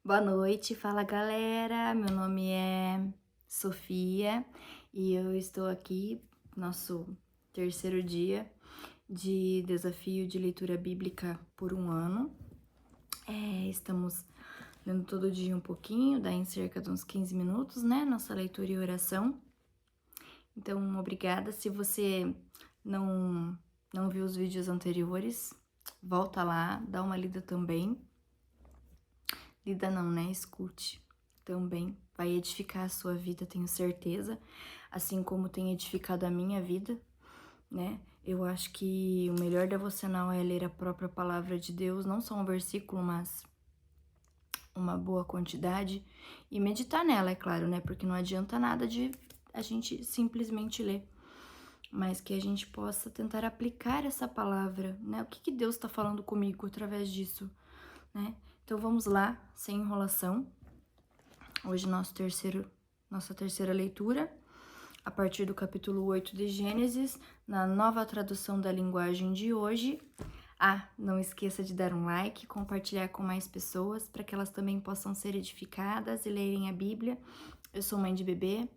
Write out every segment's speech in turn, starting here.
Boa noite, fala galera. Meu nome é Sofia e eu estou aqui, nosso terceiro dia de desafio de leitura bíblica por um ano. Estamos lendo todo dia um pouquinho, dá em cerca de uns 15 minutos, né? Nossa leitura e oração. Então, obrigada. Se você não viu os vídeos anteriores, volta lá, dá uma lida também. Lida não, né? Escute também. Vai edificar a sua vida, tenho certeza. Assim como tem edificado a minha vida, né? Eu acho que o melhor devocional é ler a própria palavra de Deus, não só um versículo, mas uma boa quantidade. E meditar nela, é claro, né? Porque não adianta nada de a gente simplesmente ler. Mas que a gente possa tentar aplicar essa palavra, né? O que Deus está falando comigo através disso, né? Então vamos lá, sem enrolação. Hoje nossa terceira leitura, a partir do capítulo 8 de Gênesis, na nova tradução da linguagem de hoje. Não esqueça de dar um like, compartilhar com mais pessoas, para que elas também possam ser edificadas e lerem a Bíblia. Eu sou mãe de bebê,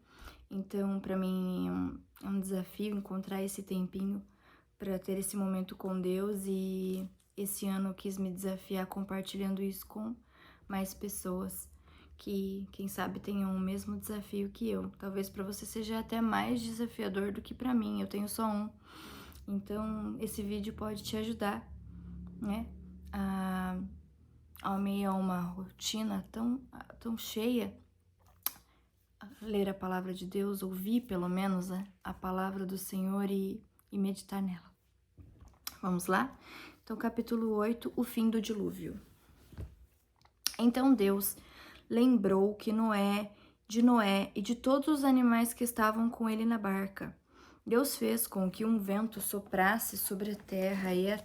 então para mim é um desafio encontrar esse tempinho para ter esse momento com Deus, e esse ano eu quis me desafiar compartilhando isso com mais pessoas que, quem sabe, tenham o mesmo desafio que eu. Talvez para você seja até mais desafiador do que para mim, eu tenho só um. Então, esse vídeo pode te ajudar, né? Ao meio a uma rotina tão cheia, ler a palavra de Deus, ouvir pelo menos, né, a palavra do Senhor e meditar nela. Vamos lá? Então, capítulo 8, o fim do dilúvio. Então Deus lembrou de Noé e de todos os animais que estavam com ele na barca. Deus fez com que um vento soprasse sobre a terra e a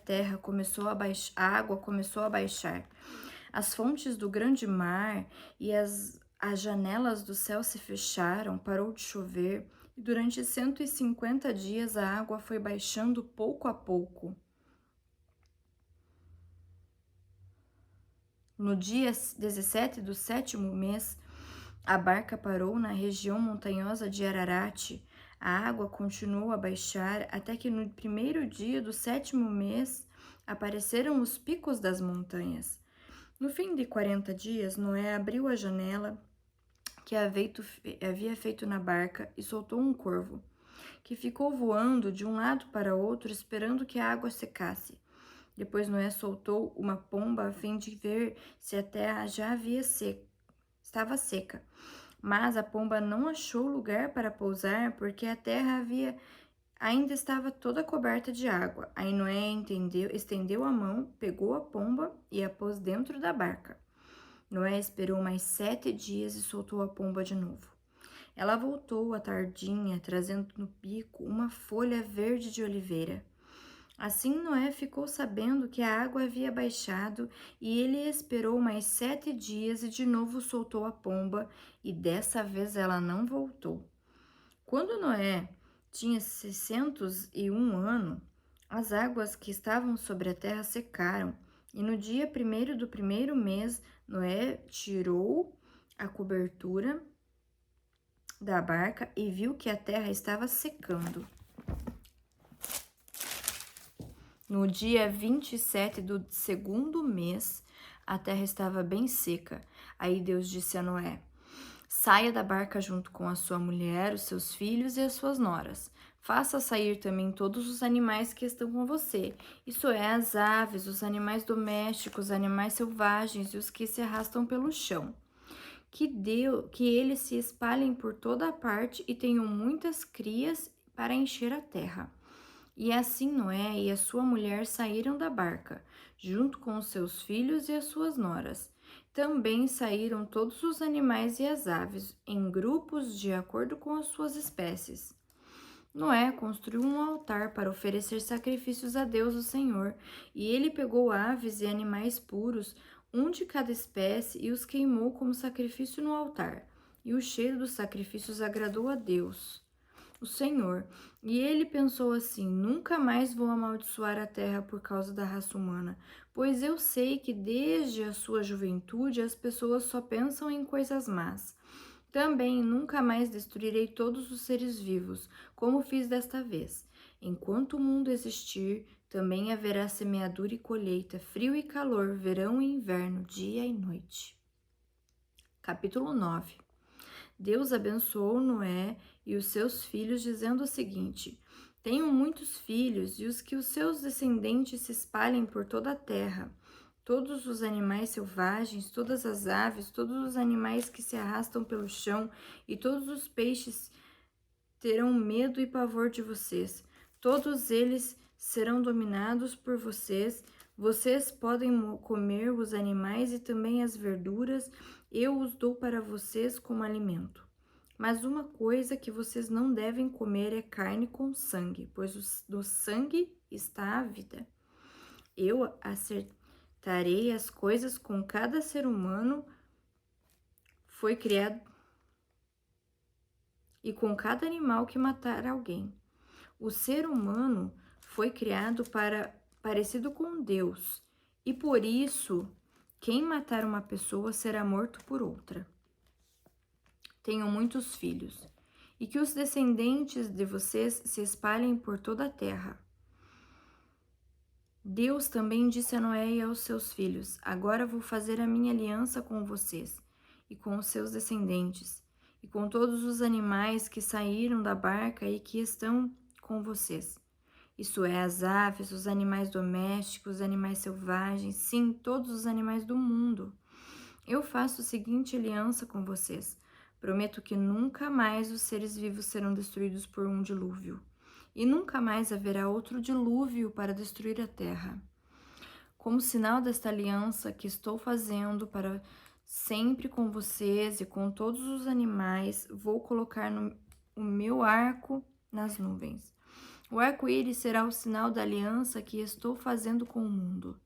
água começou a baixar. As fontes do grande mar e as janelas do céu se fecharam, parou de chover, e durante 150 dias a água foi baixando pouco a pouco. No dia 17 do sétimo mês, a barca parou na região montanhosa de Ararat. A água continuou a baixar até que no primeiro dia do sétimo mês apareceram os picos das montanhas. No fim de 40 dias, Noé abriu a janela que havia feito na barca e soltou um corvo, que ficou voando de um lado para outro esperando que a água secasse. Depois Noé soltou uma pomba a fim de ver se a terra estava seca. Mas a pomba não achou lugar para pousar porque a terra ainda estava toda coberta de água. Aí Noé estendeu a mão, pegou a pomba e a pôs dentro da barca. Noé esperou mais 7 dias e soltou a pomba de novo. Ela voltou à tardinha, trazendo no bico uma folha verde de oliveira. Assim Noé ficou sabendo que a água havia baixado, e ele esperou mais 7 dias e de novo soltou a pomba, e dessa vez ela não voltou. Quando Noé tinha 601 anos, as águas que estavam sobre a terra secaram, e no dia 1º do primeiro mês, Noé tirou a cobertura da barca e viu que a terra estava secando. No dia 27 do segundo mês, a terra estava bem seca. Aí Deus disse a Noé: saia da barca junto com a sua mulher, os seus filhos e as suas noras. Faça sair também todos os animais que estão com você, isso é, as aves, os animais domésticos, os animais selvagens e os que se arrastam pelo chão. Que eles se espalhem por toda a parte e tenham muitas crias para encher a terra. E assim Noé e a sua mulher saíram da barca, junto com os seus filhos e as suas noras. Também saíram todos os animais e as aves, em grupos de acordo com as suas espécies. Noé construiu um altar para oferecer sacrifícios a Deus, o Senhor, e ele pegou aves e animais puros, um de cada espécie, e os queimou como sacrifício no altar. E o cheiro dos sacrifícios agradou a Deus. o Senhor. E ele pensou assim: nunca mais vou amaldiçoar a terra por causa da raça humana, pois eu sei que desde a sua juventude as pessoas só pensam em coisas más. Também nunca mais destruirei todos os seres vivos, como fiz desta vez. Enquanto o mundo existir, também haverá semeadura e colheita, frio e calor, verão e inverno, dia e noite. Capítulo 9. Deus abençoou Noé e os seus filhos, dizendo o seguinte: tenham muitos filhos, e os seus descendentes se espalhem por toda a terra. Todos os animais selvagens, todas as aves, todos os animais que se arrastam pelo chão e todos os peixes terão medo e pavor de vocês. Todos eles serão dominados por vocês. Vocês podem comer os animais e também as verduras. Eu os dou para vocês como alimento. Mas uma coisa que vocês não devem comer é carne com sangue, pois no sangue está a vida. Eu acertarei as coisas com cada ser humano foi criado e com cada animal que matar alguém. O ser humano foi criado parecido com Deus, e por isso quem matar uma pessoa será morto por outra. Tenham muitos filhos, e que os descendentes de vocês se espalhem por toda a terra. Deus também disse a Noé e aos seus filhos: agora vou fazer a minha aliança com vocês e com os seus descendentes, e com todos os animais que saíram da barca e que estão com vocês. Isto é, as aves, os animais domésticos, os animais selvagens, sim, todos os animais do mundo. Eu faço a seguinte aliança com vocês. Prometo que nunca mais os seres vivos serão destruídos por um dilúvio. E nunca mais haverá outro dilúvio para destruir a terra. Como sinal desta aliança que estou fazendo para sempre com vocês e com todos os animais, vou colocar o meu arco nas nuvens. O arco-íris será o sinal da aliança que estou fazendo com o mundo.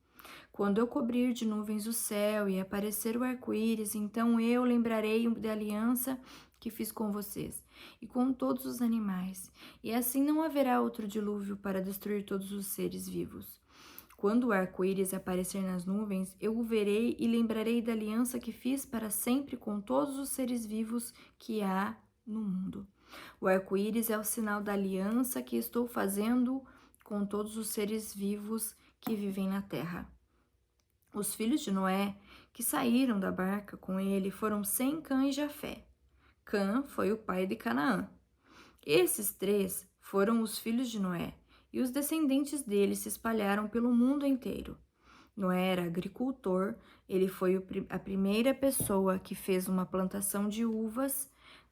Quando eu cobrir de nuvens o céu e aparecer o arco-íris, então eu lembrarei da aliança que fiz com vocês e com todos os animais, e assim não haverá outro dilúvio para destruir todos os seres vivos. Quando o arco-íris aparecer nas nuvens, eu o verei e lembrarei da aliança que fiz para sempre com todos os seres vivos que há no mundo. O arco-íris é o sinal da aliança que estou fazendo com todos os seres vivos que vivem na terra. Os filhos de Noé, que saíram da barca com ele, foram Sem, Cã e Jafé. Cã foi o pai de Canaã. Esses três foram os filhos de Noé, e os descendentes dele se espalharam pelo mundo inteiro. Noé era agricultor, ele foi a primeira pessoa que fez uma plantação de uvas.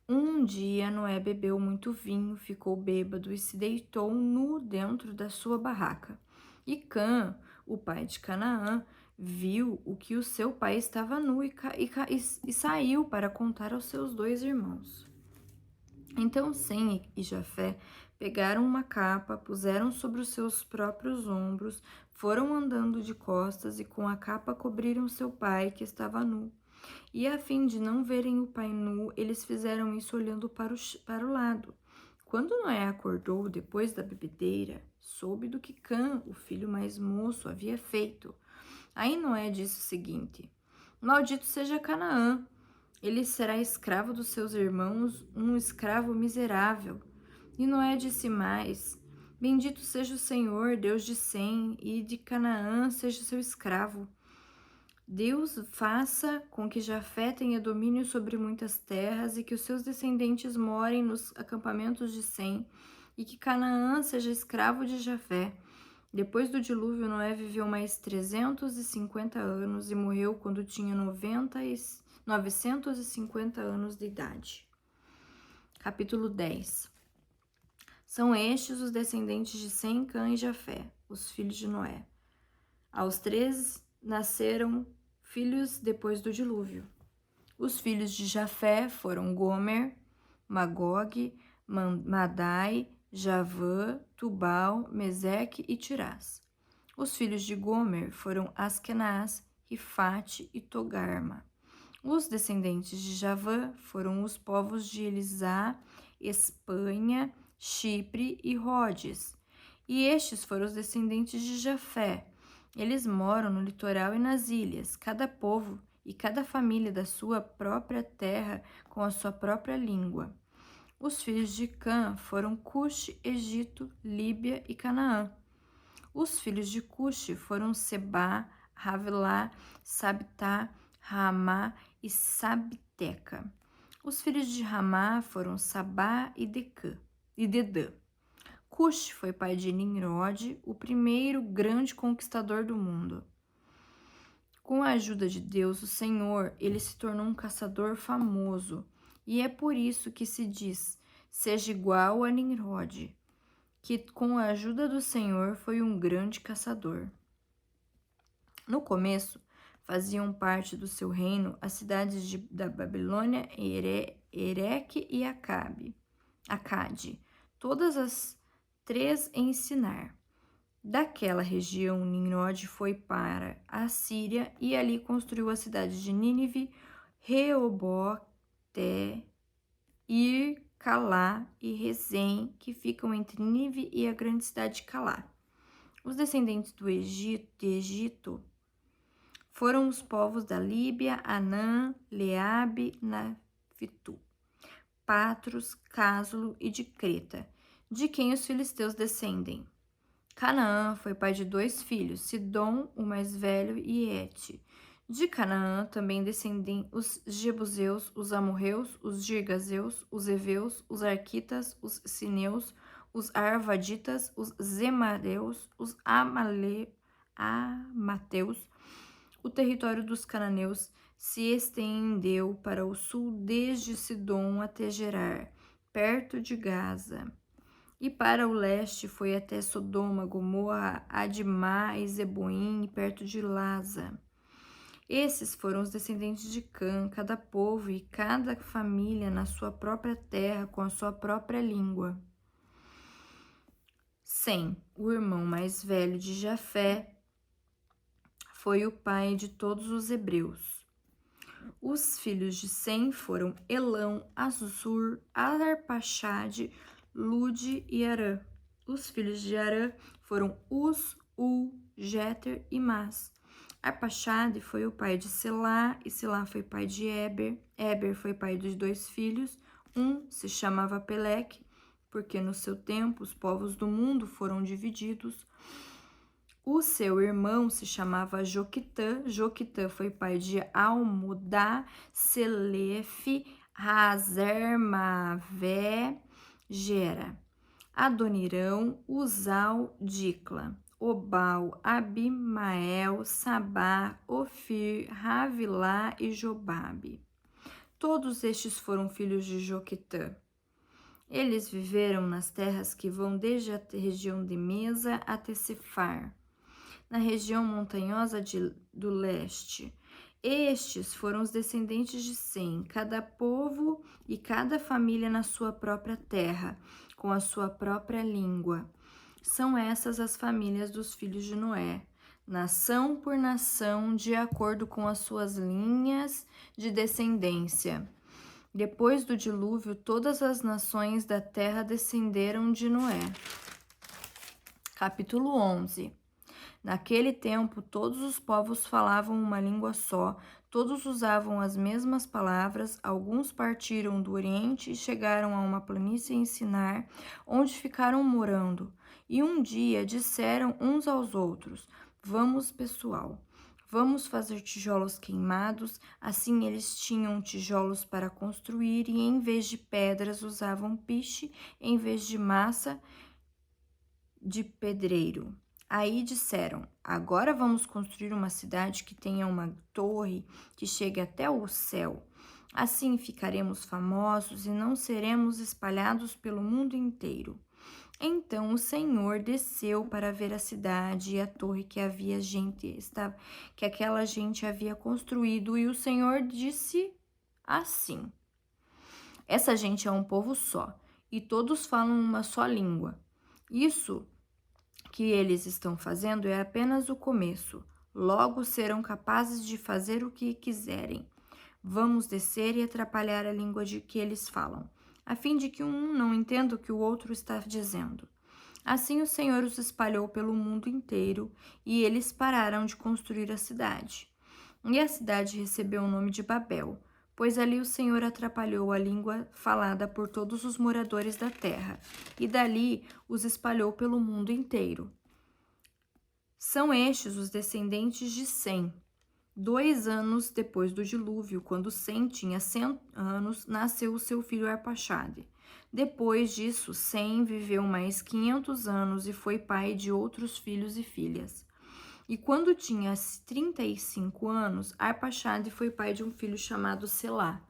Um dia, Noé bebeu muito vinho, ficou bêbado e se deitou nu dentro da sua barraca. E Cã, o pai de Canaã, viu o que o seu pai estava nu e saiu para contar aos seus dois irmãos. Então Sem e Jafé pegaram uma capa, puseram sobre os seus próprios ombros, foram andando de costas e com a capa cobriram seu pai, que estava nu. E a fim de não verem o pai nu, eles fizeram isso olhando para o lado. Quando Noé acordou depois da bebedeira, soube do que Cã, o filho mais moço, havia feito. Aí Noé disse o seguinte: maldito seja Canaã, ele será escravo dos seus irmãos, um escravo miserável. E Noé disse mais: bendito seja o Senhor, Deus de Sem, e de Canaã seja seu escravo. Deus faça com que Jafé tenha domínio sobre muitas terras e que os seus descendentes morem nos acampamentos de Sem, e que Canaã seja escravo de Jafé. Depois do dilúvio, Noé viveu mais 350 anos e morreu quando tinha 950 anos de idade. Capítulo 10. São estes os descendentes de Sem, Cã e Jafé, os filhos de Noé. Aos 3 nasceram filhos depois do dilúvio. Os filhos de Jafé foram Gomer, Magog, Madai, Javã, Tubal, Meseque e Tirás. Os filhos de Gomer foram Askenaz, Rifate e Togarma. Os descendentes de Javã foram os povos de Elisá, Espanha, Chipre e Rhodes. E estes foram os descendentes de Jafé. Eles moram no litoral e nas ilhas, cada povo e cada família da sua própria terra com a sua própria língua. Os filhos de Cã foram Cuxi, Egito, Líbia e Canaã. Os filhos de Cuxi foram Sebá, Havilá, Sabtá, Raamá e Sabteca. Os filhos de Ramá foram Sabá e Dedã. Cuxi foi pai de Nimrod, o primeiro grande conquistador do mundo. Com a ajuda de Deus, o Senhor, ele se tornou um caçador famoso. E é por isso que se diz, seja igual a Nimrod, que com a ajuda do Senhor foi um grande caçador. No começo, faziam parte do seu reino as cidades da Babilônia, Ereque e Acade, todas as 3 em Sinar. Daquela região, Nimrod foi para a Síria e ali construiu as cidades de Nínive, Reobote, Ir, Calá e Rezém, que ficam entre Nínive e a grande cidade de Calá. Os descendentes de Egito foram os povos da Líbia, Anã, Leabe, Nafitu, Patros, Cásulo e de Creta, de quem os filisteus descendem. Canaã foi pai de 2 filhos, Sidom, o mais velho, e Et. De Canaã também descendem os Jebuseus, os Amorreus, os Girgazeus, os Eveus, os Arquitas, os Sineus, os Arvaditas, os Zemareus, os Amateus. O território dos cananeus se estendeu para o sul desde Sidom até Gerar, perto de Gaza. E para o leste foi até Sodoma, Gomorra, Admá e Zeboim, perto de Laza. Esses foram os descendentes de Cã, cada povo e cada família na sua própria terra, com a sua própria língua. Sem, o irmão mais velho de Jafé, foi o pai de todos os hebreus. Os filhos de Sem foram Elão, Assur, Arpaxade, Lude e Arã. Os filhos de Arã foram Uz, Jeter e Mas. Arpaxade foi o pai de Selá, e Selá foi pai de Eber. Eber foi pai dos 2 filhos. Um se chamava Peleque, porque no seu tempo os povos do mundo foram divididos. O seu irmão se chamava Joquitã. Joquitã foi pai de Almodá, Selefe, Razer, Mavé, Gera, Adonirão, Uzal, Dicla, Obal, Abimael, Sabá, Ofir, Ravilá e Jobabe. Todos estes foram filhos de Joquitã. Eles viveram nas terras que vão desde a região de Mesa até Sefar, na região montanhosa do leste. Estes foram os descendentes de Sem, cada povo e cada família na sua própria terra, com a sua própria língua. São essas as famílias dos filhos de Noé, nação por nação, de acordo com as suas linhas de descendência. Depois do dilúvio, todas as nações da terra descenderam de Noé. Capítulo 11. Naquele tempo, todos os povos falavam uma língua só, todos usavam as mesmas palavras. Alguns partiram do Oriente e chegaram a uma planície em Sinar, onde ficaram morando. E um dia disseram uns aos outros: Vamos, pessoal, vamos fazer tijolos queimados. Assim eles tinham tijolos para construir e em vez de pedras usavam piche, em vez de massa de pedreiro. Aí disseram: agora vamos construir uma cidade que tenha uma torre que chegue até o céu. Assim ficaremos famosos e não seremos espalhados pelo mundo inteiro. Então o Senhor desceu para ver a cidade e a torre que aquela gente havia construído, e o Senhor disse assim: essa gente é um povo só, e todos falam uma só língua. Isso que eles estão fazendo é apenas o começo. Logo serão capazes de fazer o que quiserem. Vamos descer e atrapalhar a língua de que eles falam. a fim de que um não entenda o que o outro está dizendo. Assim o Senhor os espalhou pelo mundo inteiro, e eles pararam de construir a cidade. E a cidade recebeu o nome de Babel, pois ali o Senhor atrapalhou a língua falada por todos os moradores da terra, e dali os espalhou pelo mundo inteiro. São estes os descendentes de Sem. 2 anos depois do dilúvio, quando Sem tinha 100 anos, nasceu o seu filho Arpaxade. Depois disso, Sem viveu mais 500 anos e foi pai de outros filhos e filhas. E quando tinha 35 anos, Arpaxade foi pai de um filho chamado Selá.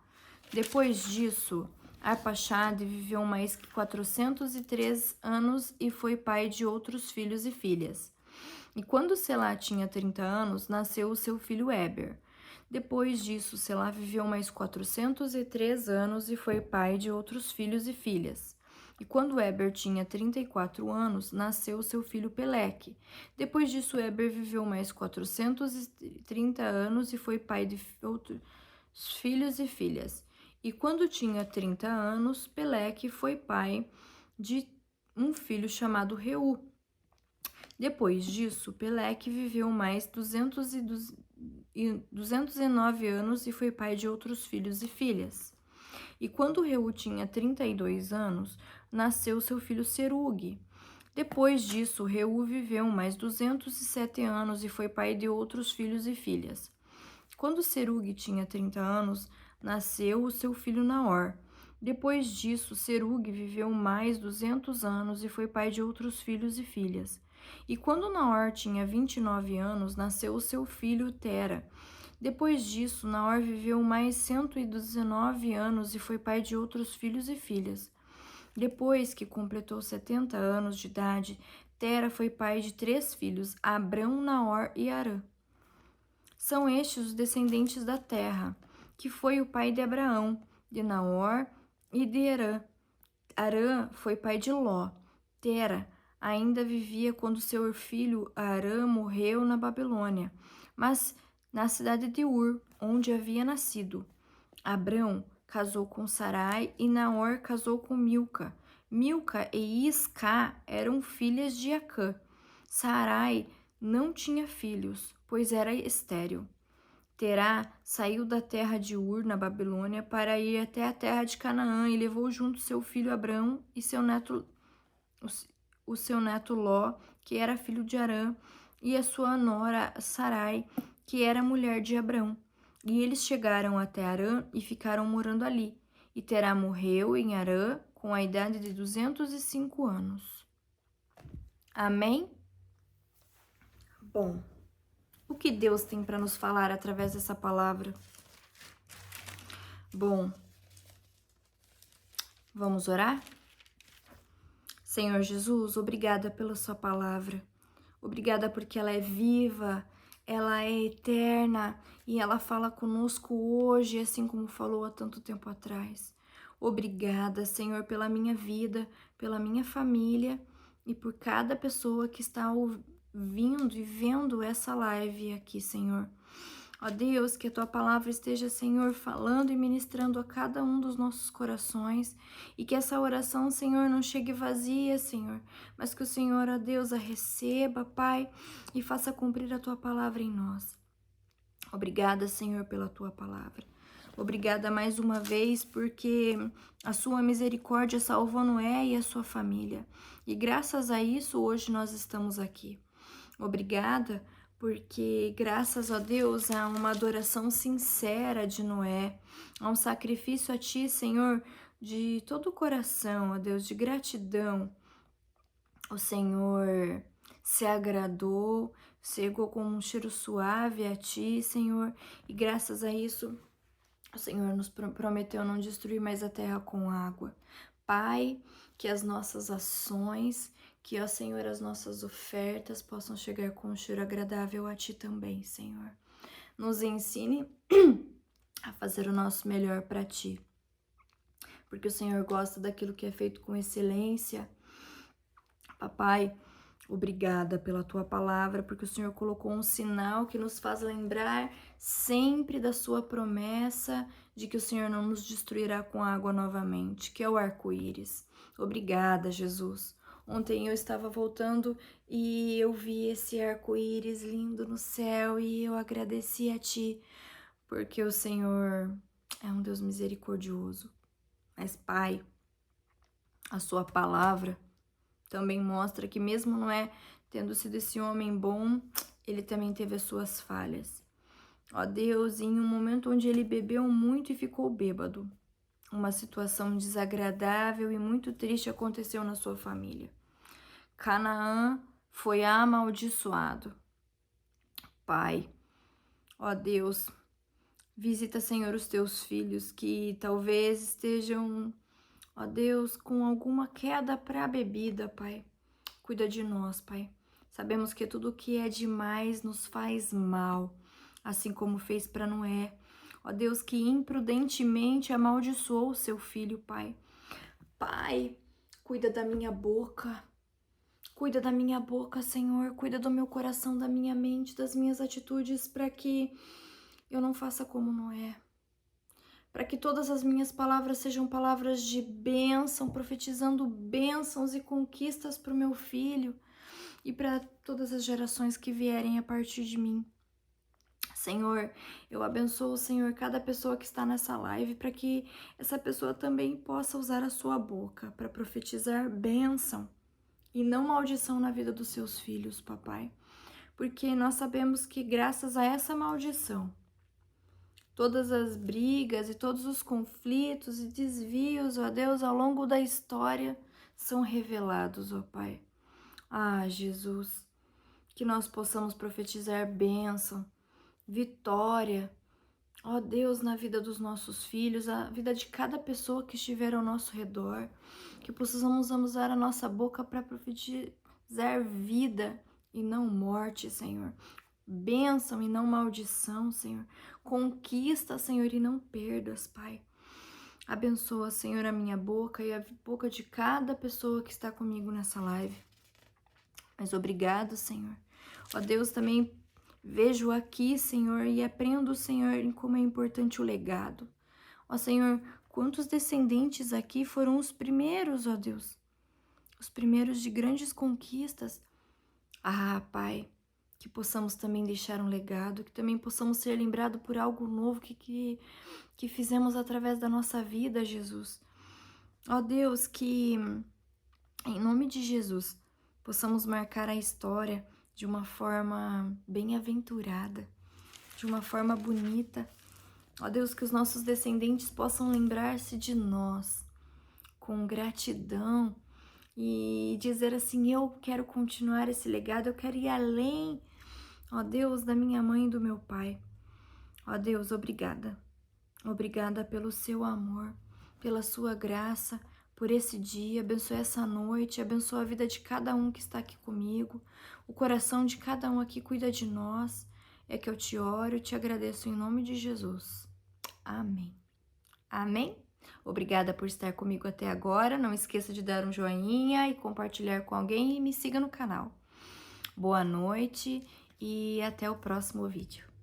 Depois disso, Arpaxade viveu mais 403 anos e foi pai de outros filhos e filhas. E quando Selá tinha 30 anos, nasceu o seu filho Éber. Depois disso, Selá viveu mais 403 anos e foi pai de outros filhos e filhas. E quando Éber tinha 34 anos, nasceu o seu filho Peleque. Depois disso, Éber viveu mais 430 anos e foi pai de outros filhos e filhas. E quando tinha 30 anos, Peleque foi pai de um filho chamado Reu. Depois disso, Peleque viveu mais 209 anos e foi pai de outros filhos e filhas. E quando Reu tinha 32 anos, nasceu seu filho Serugue. Depois disso, Reu viveu mais 207 anos e foi pai de outros filhos e filhas. Quando Serugue tinha 30 anos, nasceu o seu filho Naor. Depois disso, Serugue viveu mais 200 anos e foi pai de outros filhos e filhas. E quando Naor tinha 29 anos, nasceu o seu filho Tera. Depois disso, Naor viveu mais 119 anos e foi pai de outros filhos e filhas. Depois que completou 70 anos de idade, Tera foi pai de 3 filhos, Abrão, Naor e Arã. São estes os descendentes da terra, que foi o pai de Abraão, de Naor e de Arã. Arã foi pai de Ló. Tera ainda vivia quando seu filho Arã morreu na Babilônia, mas na cidade de Ur, onde havia nascido. Abrão casou com Sarai e Naor casou com Milca. Milca e Isca eram filhas de Acã. Sarai não tinha filhos, pois era estéril. Terá saiu da terra de Ur, na Babilônia, para ir até a terra de Canaã e levou junto seu filho Abrão e seu neto Ló, que era filho de Arã, e a sua nora Sarai, que era mulher de Abrão. E eles chegaram até Arã e ficaram morando ali. E Terá morreu em Arã com a idade de 205 anos. Amém? Bom, o que Deus tem para nos falar através dessa palavra? Bom, vamos orar? Senhor Jesus, obrigada pela sua palavra. Obrigada porque ela é viva, ela é eterna e ela fala conosco hoje, assim como falou há tanto tempo atrás. Obrigada, Senhor, pela minha vida, pela minha família e por cada pessoa que está ouvindo e vendo essa live aqui, Senhor. Ó Deus, que a tua palavra esteja, Senhor, falando e ministrando a cada um dos nossos corações e que essa oração, Senhor, não chegue vazia, Senhor, mas que o Senhor, ó Deus, a receba, Pai, e faça cumprir a tua palavra em nós. Obrigada, Senhor, pela tua palavra. Obrigada mais uma vez porque a sua misericórdia salvou Noé e a sua família. E graças a isso, hoje nós estamos aqui. Obrigada porque graças a Deus há uma adoração sincera de Noé, há um sacrifício a Ti, Senhor, de todo o coração, ó Deus, de gratidão. O Senhor se agradou, chegou com um cheiro suave a Ti, Senhor, e graças a isso o Senhor nos prometeu não destruir mais a terra com água. Pai, que as nossas ações, que, ó Senhor, as nossas ofertas possam chegar com um cheiro agradável a Ti também, Senhor. Nos ensine a fazer o nosso melhor para Ti, porque o Senhor gosta daquilo que é feito com excelência. Papai, Obrigada pela tua palavra, porque o Senhor colocou um sinal que nos faz lembrar sempre da sua promessa de que o Senhor não nos destruirá com água novamente, que é o arco-íris. Obrigada, Jesus. Ontem eu estava voltando e eu vi esse arco-íris lindo no céu e eu agradeci a Ti, porque o Senhor é um Deus misericordioso. Mas, Pai, a sua palavra também mostra que mesmo Noé tendo sido esse homem bom, ele também teve as suas falhas. Ó Deus, em um momento onde ele bebeu muito e ficou bêbado, uma situação desagradável e muito triste aconteceu na sua família. Canaã foi amaldiçoado. Pai, ó Deus, visita, Senhor, os teus filhos que talvez estejam, ó Deus, com alguma queda para a bebida, Pai. Cuida de nós, Pai. Sabemos que tudo que é demais nos faz mal, assim como fez para Noé. Ó Deus, que imprudentemente amaldiçoou o seu filho, Pai. Pai, cuida da minha boca. Cuida da minha boca, Senhor. Cuida do meu coração, da minha mente, das minhas atitudes, para que eu não faça como Noé. Para que todas as minhas palavras sejam palavras de bênção, profetizando bênçãos e conquistas para o meu filho e para todas as gerações que vierem a partir de mim. Senhor, eu abençoo, Senhor, cada pessoa que está nessa live para que essa pessoa também possa usar a sua boca para profetizar bênção e não maldição na vida dos seus filhos, papai. Porque nós sabemos que graças a essa maldição, todas as brigas e todos os conflitos e desvios, ó Deus, ao longo da história são revelados, ó Pai. Ah, Jesus, que nós possamos profetizar bênção, vitória, ó Deus, na vida dos nossos filhos, a vida de cada pessoa que estiver ao nosso redor, que possamos usar a nossa boca para profetizar vida e não morte, Senhor. Bênção e não maldição, Senhor. Conquista, Senhor, e não perdas, Pai. Abençoa, Senhor, a minha boca e a boca de cada pessoa que está comigo nessa live. Mas obrigado, Senhor. Ó Deus, também vejo aqui, Senhor, e aprendo, Senhor, em como é importante o legado. Ó Senhor, quantos descendentes aqui foram os primeiros, ó Deus? Os primeiros de grandes conquistas. Ah, Pai, que possamos também deixar um legado, que também possamos ser lembrados por algo novo que fizemos através da nossa vida, Jesus. Ó Deus, que em nome de Jesus possamos marcar a história de uma forma bem-aventurada, de uma forma bonita. Ó Deus, que os nossos descendentes possam lembrar-se de nós com gratidão e dizer assim: eu quero continuar esse legado, eu quero ir além, ó Deus, da minha mãe e do meu pai. Ó Deus, obrigada. Obrigada pelo seu amor, pela sua graça, por esse dia. Abençoe essa noite, abençoa a vida de cada um que está aqui comigo. O coração de cada um aqui cuida de nós. É que eu te oro e te agradeço em nome de Jesus. Amém. Amém? Obrigada por estar comigo até agora. Não esqueça de dar um joinha e compartilhar com alguém e me siga no canal. Boa noite e até o próximo vídeo.